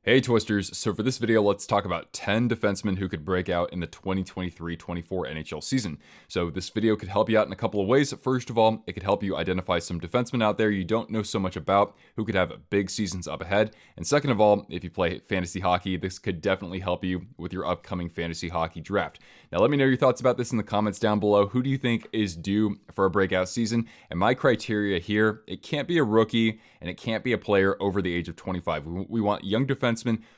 Hey Twisters, so for this video, let's talk about 10 defensemen who could break out in the 2023-24 NHL season. So this video could help you out in a couple of ways. First of all, it could help you identify some defensemen out there you don't know so much about who could have big seasons up ahead. And second of all, if you play fantasy hockey, this could definitely help you with your upcoming fantasy hockey draft. Now let me know your thoughts about this in the comments down below. Who do you think is due for a breakout season? And my criteria here, it can't be a rookie and it can't be a player over the age of 25. We want young defensemen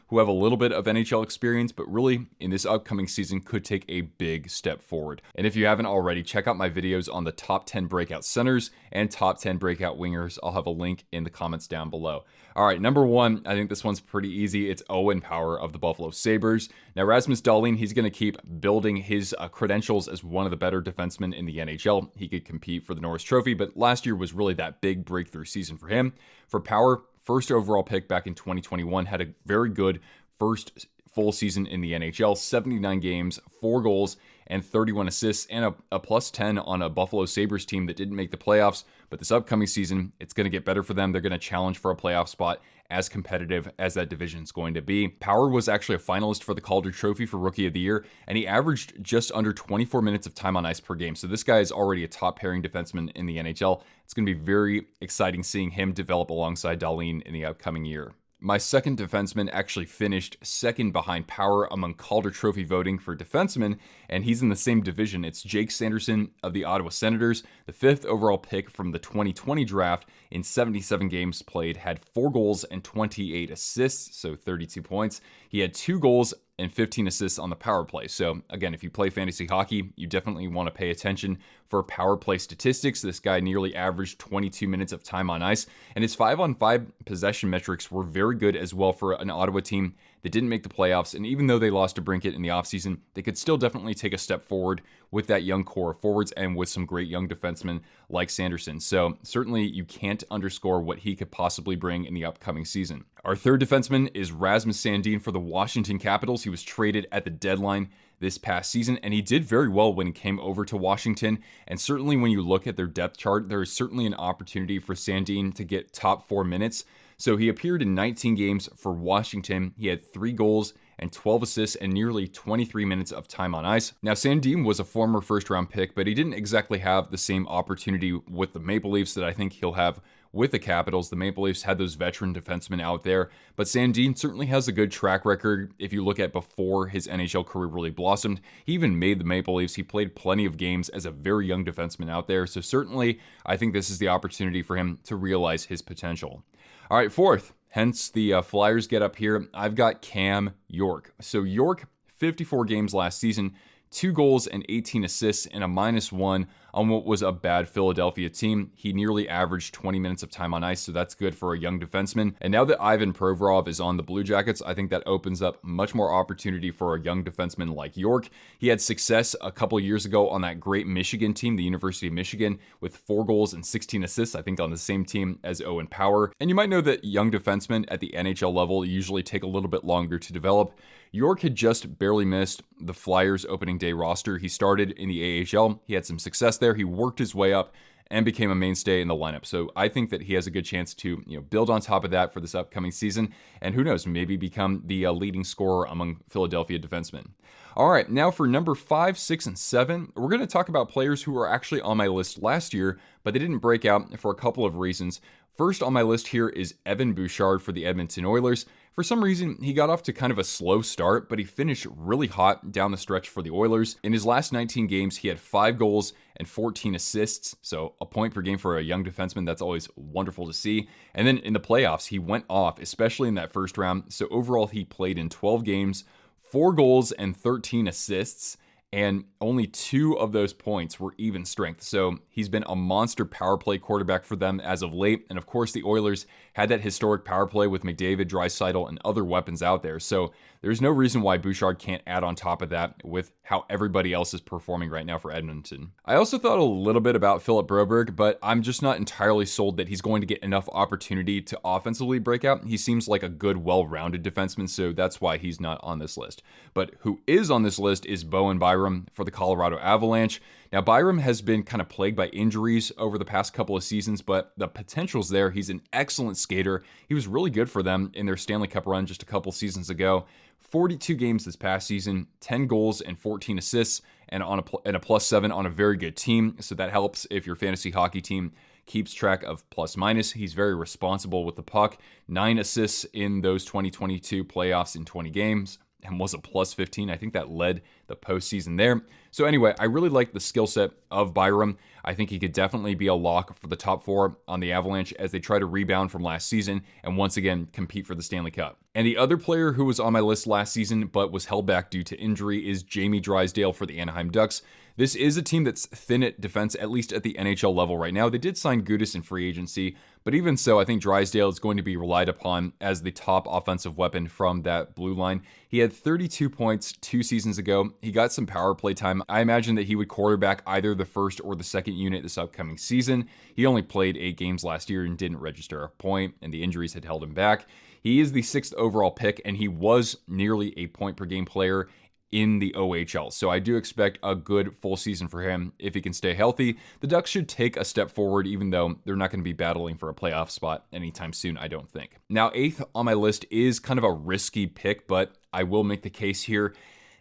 who have a little bit of NHL experience, but really in this upcoming season could take a big step forward. And if you haven't already, check out my videos on the top 10 breakout centers and top 10 breakout wingers. I'll have a link in the comments down below. All right, number one, I think this one's pretty easy. It's Owen Power of the Buffalo Sabres. Now, Rasmus Dahlin, he's going to keep building his credentials as one of the better defensemen in the NHL. He could compete for the Norris Trophy, but last year was really that big breakthrough season for him. For Power, first overall pick back in 2021, had a very good first full season in the NHL, 79 games, 4 goals, and 31 assists, and a plus 10 on a Buffalo Sabres team that didn't make the playoffs. But this upcoming season, it's going to get better for them. They're going to challenge for a playoff spot, as competitive as that division is going to be. Power was actually a finalist for the Calder Trophy for Rookie of the Year, and he averaged just under 24 minutes of time on ice per game. So this guy is already a top pairing defenseman in the NHL. It's going to be very exciting seeing him develop alongside Dahlin in the upcoming year. My second defenseman actually finished second behind Power among Calder Trophy voting for defensemen, and he's in the same division. It's Jake Sanderson of the Ottawa Senators, the 5th overall pick from the 2020 draft. In 77 games played, had 4 goals and 28 assists, so 32 points. He had 2 goals and 15 assists on the power play. So again, if you play fantasy hockey, you definitely want to pay attention for power play statistics. This guy nearly averaged 22 minutes of time on ice, and his 5-on-5 possession metrics were very good as well for an Ottawa team that didn't make the playoffs. And even though they lost to Brinkett in the offseason, they could still definitely take a step forward with that young core of forwards and with some great young defensemen like Sanderson. So certainly you can't underscore what he could possibly bring in the upcoming season. Our third defenseman is Rasmus Sandin for the Washington Capitals. He was traded at the deadline this past season, and he did very well when he came over to Washington. And certainly when you look at their depth chart, there is certainly an opportunity for Sandin to get top 4 minutes. So he appeared in 19 games for Washington. He had 3 goals and 12 assists and nearly 23 minutes of time on ice. Now, Sandin was a former first-round pick, but he didn't exactly have the same opportunity with the Maple Leafs that I think he'll have with the Capitals. The Maple Leafs had those veteran defensemen out there, but Sandin certainly has a good track record. If you look at before his NHL career really blossomed, he even made the Maple Leafs. He played plenty of games as a very young defenseman out there, so certainly I think this is the opportunity for him to realize his potential. All right, fourth, hence the Flyers get up here. I've got Cam York. So York, 54 games last season, 2 goals and 18 assists and a -1 on what was a bad Philadelphia team. He nearly averaged 20 minutes of time on ice, so that's good for a young defenseman. And now that Ivan Provorov is on the Blue Jackets, I think that opens up much more opportunity for a young defenseman like York. He had success a couple years ago on that great Michigan team, the University of Michigan, with 4 goals and 16 assists, I think on the same team as Owen Power. And you might know that young defensemen at the NHL level usually take a little bit longer to develop. York had just barely missed the Flyers opening day roster. He started in the AHL. He had some success there. He worked his way up and became a mainstay in the lineup. So I think that he has a good chance to build on top of that for this upcoming season. And who knows, maybe become the leading scorer among Philadelphia defensemen. All right, now for number 5, 6, and 7, we're going to talk about players who were actually on my list last year, but they didn't break out for a couple of reasons. First on my list here is Evan Bouchard for the Edmonton Oilers. For some reason, he got off to kind of a slow start, but he finished really hot down the stretch for the Oilers. In his last 19 games, he had 5 goals and 14 assists, so a point per game for a young defenseman. That's always wonderful to see. And then in the playoffs, he went off, especially in that first round. So overall, he played in 12 games, 4 goals and 13 assists, and only 2 of those points were even strength. So he's been a monster power play quarterback for them as of late. And of course, the Oilers had that historic power play with McDavid, Draisaitl, and other weapons out there. So there's no reason why Bouchard can't add on top of that with how everybody else is performing right now for Edmonton. I also thought a little bit about Philip Broberg, but I'm just not entirely sold that he's going to get enough opportunity to offensively break out. He seems like a good, well-rounded defenseman, so that's why he's not on this list. But who is on this list is Bowen Byram Byram for the Colorado Avalanche. Now, Byram has been kind of plagued by injuries over the past couple of seasons, but the potential's there. He's an excellent skater. He was really good for them in their Stanley Cup run just a couple seasons ago. 42 games this past season, 10 goals and 14 assists, and a +7 on a very good team. So that helps if your fantasy hockey team keeps track of plus minus. He's very responsible with the puck. 9 assists in those 2022 playoffs in 20 games and was a +15. I think that led the postseason there. So anyway, I really like the skill set of Byram. I think he could definitely be a lock for the top 4 on the Avalanche as they try to rebound from last season and once again compete for the Stanley Cup. And the other player who was on my list last season but was held back due to injury is Jamie Drysdale for the Anaheim Ducks. This is a team that's thin at defense, at least at the NHL level right now. They did sign Gudas in free agency, but even so, I think Drysdale is going to be relied upon as the top offensive weapon from that blue line. He had 32 points 2 seasons ago. He got some power play time. I imagine that he would quarterback either the first or the second unit this upcoming season. He only played 8 games last year and didn't register a point, and the injuries had held him back. He is the 6th overall pick, and he was nearly a point per game player in the OHL. So I do expect a good full season for him if he can stay healthy. The Ducks should take a step forward, even though they're not going to be battling for a playoff spot anytime soon, I don't think. Now, 8th on my list is kind of a risky pick, but I will make the case here.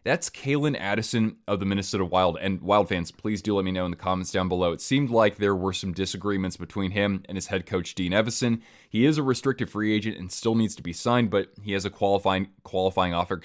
That's Calen Addison of the Minnesota Wild. And Wild fans, please do let me know in the comments down below. It seemed like there were some disagreements between him and his head coach, Dean Evason. He is a restricted free agent and still needs to be signed, but he has a qualifying offer,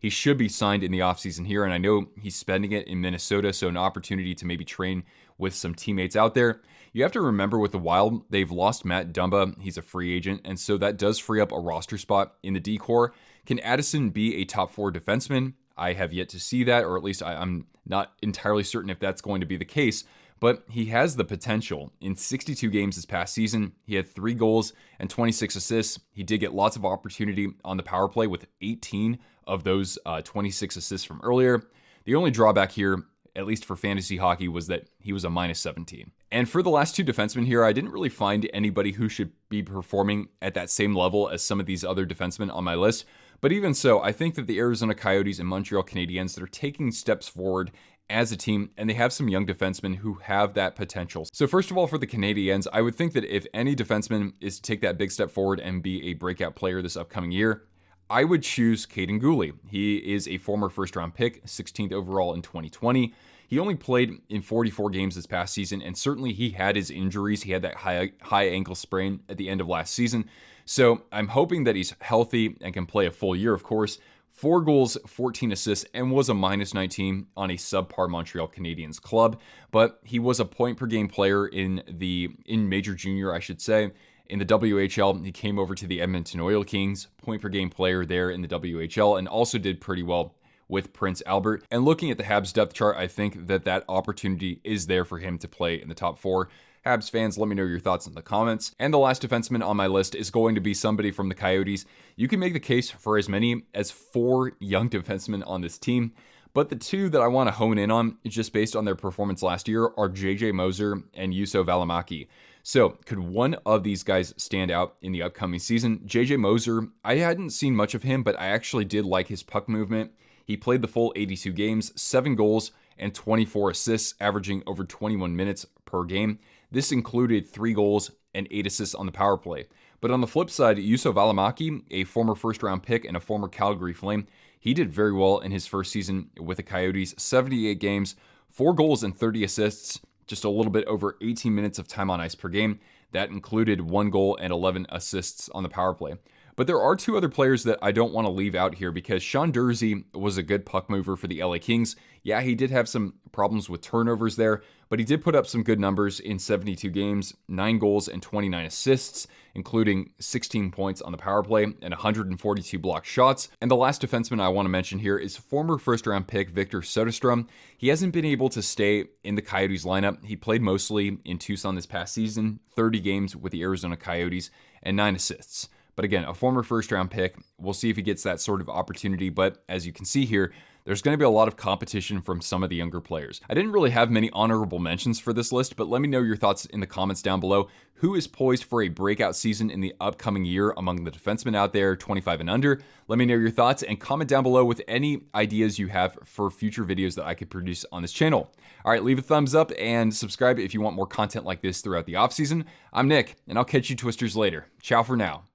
He should be signed in the offseason here, and I know he's spending it in Minnesota, so an opportunity to maybe train with some teammates out there. You have to remember with the Wild, they've lost Matt Dumba. He's a free agent, and so that does free up a roster spot in the D-Corps. Can Addison be a top 4 defenseman? I have yet to see that, or at least I'm not entirely certain if that's going to be the case, but he has the potential. In 62 games this past season, he had 3 goals and 26 assists. He did get lots of opportunity on the power play with 18 of those 26 assists from earlier. The only drawback here, at least for fantasy hockey, was that he was a -17. And for the last 2 defensemen here, I didn't really find anybody who should be performing at that same level as some of these other defensemen on my list. But even so, I think that the Arizona Coyotes and Montreal Canadiens, they're taking steps forward as a team, and they have some young defensemen who have that potential. So first of all, for the Canadiens, I would think that if any defenseman is to take that big step forward and be a breakout player this upcoming year, I would choose Caden Gooley. He is a former first-round pick, 16th overall in 2020. He only played in 44 games this past season, and certainly he had his injuries. He had that high ankle sprain at the end of last season. So I'm hoping that he's healthy and can play a full year, of course. 4 goals, 14 assists, and was a -19 on a subpar Montreal Canadiens club. But he was a point-per-game player in Major Junior, I should say. In the WHL, he came over to the Edmonton Oil Kings, point-per-game player there in the WHL, and also did pretty well with Prince Albert. And looking at the Habs depth chart, I think that opportunity is there for him to play in the top 4. Habs fans, let me know your thoughts in the comments. And the last defenseman on my list is going to be somebody from the Coyotes. You can make the case for as many as 4 young defensemen on this team, but the 2 that I want to hone in on, just based on their performance last year, are JJ Moser and Juuso Välimäki. So, could one of these guys stand out in the upcoming season? JJ Moser, I hadn't seen much of him, but I actually did like his puck movement. He played the full 82 games, 7 goals, and 24 assists, averaging over 21 minutes per game. This included 3 goals and 8 assists on the power play. But on the flip side, Juuso Välimäki, a former first-round pick and a former Calgary Flame, he did very well in his first season with the Coyotes. 78 games, 4 goals and 30 assists, just a little bit over 18 minutes of time on ice per game. That included 1 goal and 11 assists on the power play. But there are 2 other players that I don't want to leave out here because Sean Durzi was a good puck mover for the LA Kings. Yeah, he did have some problems with turnovers there, but he did put up some good numbers in 72 games, 9 goals and 29 assists, including 16 points on the power play and 142 blocked shots. And the last defenseman I want to mention here is former first-round pick Victor Soderstrom. He hasn't been able to stay in the Coyotes lineup. He played mostly in Tucson this past season, 30 games with the Arizona Coyotes and 9 assists. But again, a former first-round pick. We'll see if he gets that sort of opportunity. But as you can see here, there's going to be a lot of competition from some of the younger players. I didn't really have many honorable mentions for this list, but let me know your thoughts in the comments down below. Who is poised for a breakout season in the upcoming year among the defensemen out there 25 and under? Let me know your thoughts and comment down below with any ideas you have for future videos that I could produce on this channel. All right, leave a thumbs up and subscribe if you want more content like this throughout the offseason. I'm Nick, and I'll catch you Twisters later. Ciao for now.